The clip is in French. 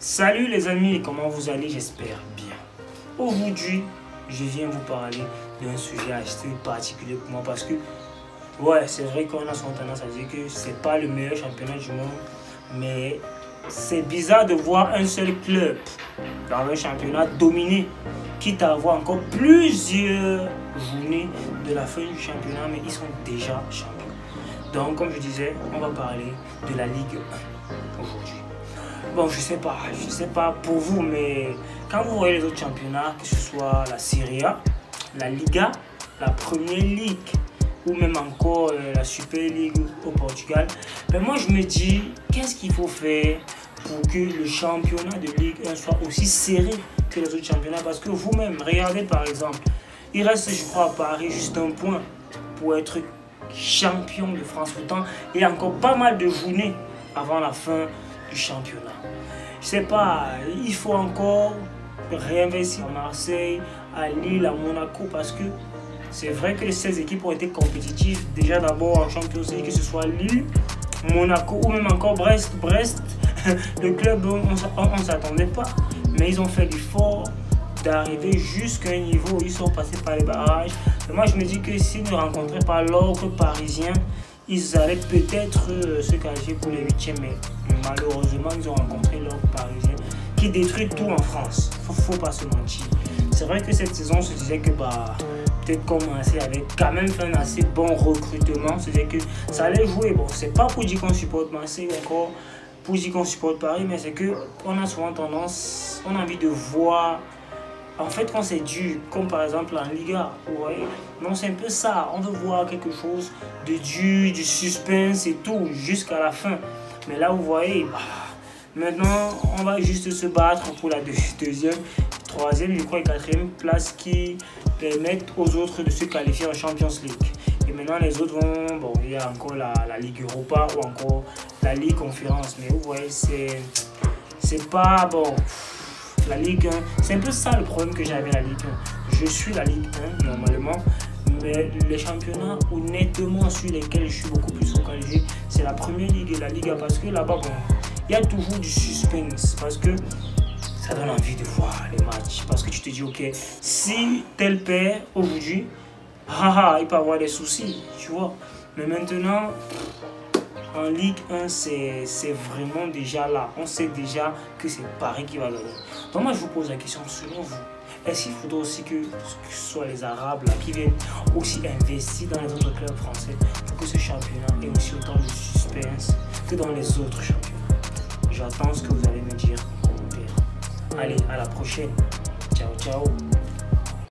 Salut les amis, comment vous allez? J'espère bien. Aujourd'hui, je viens vous parler d'un sujet assez particulier pour moi parce que, ouais, c'est vrai qu'on a son tendance à dire que c'est pas le meilleur championnat du monde, mais c'est bizarre de voir un seul club dans un championnat dominé, quitte à avoir encore plusieurs journées de la fin du championnat, mais ils sont déjà champions. Donc, comme je disais, on va parler de la Ligue 1 aujourd'hui. Bon, je sais pas pour vous, mais quand vous voyez les autres championnats, que ce soit la Serie A, la Liga, la Premier League ou même encore la Super League au Portugal, ben moi je me dis, qu'est-ce qu'il faut faire pour que le championnat de Ligue 1 soit aussi serré que les autres championnats? Parce que vous-même, regardez par exemple, il reste, je crois, à Paris juste un point pour être champion de France. Pourtant, il y a encore pas mal de journées avant la fin du championnat. Je sais pas, il faut encore réinvestir à Marseille, à Lille, à Monaco, parce que c'est vrai que ces équipes ont été compétitives déjà d'abord en Champions League, que ce soit Lille, Monaco ou même encore Brest. Le club, on ne s'attendait pas, mais ils ont fait l'effort d'arriver jusqu'à un niveau où ils sont passés par les barrages. Et moi je me dis que s'ils ne rencontraient pas l'ordre parisien, ils allaient peut-être se qualifier pour les huitièmes, mais malheureusement ils ont rencontré l'ordre parisien qui détruit tout en France. Faut pas se mentir. C'est vrai que cette saison on se disait que peut-être commencer avec quand même fait un assez bon recrutement. On se disait que ça allait jouer. Bon, c'est pas pour dire qu'on supporte Marseille ou encore pour dire qu'on supporte Paris, mais c'est que on a souvent tendance, on a envie de voir. En fait, quand c'est dur, comme par exemple en Liga, vous voyez, non, c'est un peu ça. On veut voir quelque chose de dur, du suspense et tout, jusqu'à la fin. Mais là, vous voyez, maintenant, on va juste se battre pour la deuxième, troisième, je crois, et quatrième place qui permettent aux autres de se qualifier en Champions League. Et maintenant, les autres vont, bon, il y a encore la Ligue Europa ou encore la Ligue Conférence. Mais vous voyez, c'est pas bon. La Ligue 1, c'est un peu ça le problème que j'ai avec la Ligue 1. Je suis la Ligue 1 normalement, mais les championnats honnêtement sur lesquels je suis beaucoup plus focalisé, c'est la Première Ligue et la Liga, parce que là-bas, bon, il y a toujours du suspense, parce que ça donne envie de voir les matchs, parce que tu te dis, ok, si tel perd aujourd'hui, il peut avoir des soucis, tu vois. Mais maintenant, en Ligue 1, c'est vraiment déjà là. On sait déjà que c'est Paris qui va gagner. Donc moi, je vous pose la question, selon vous, est-ce qu'il faudrait aussi que ce soit les Arabes là, qui viennent aussi investir dans les autres clubs français pour que ce championnat ait aussi autant de suspense que dans les autres championnats? J'attends ce que vous allez me dire en commentaire. Allez, à la prochaine. Ciao, ciao.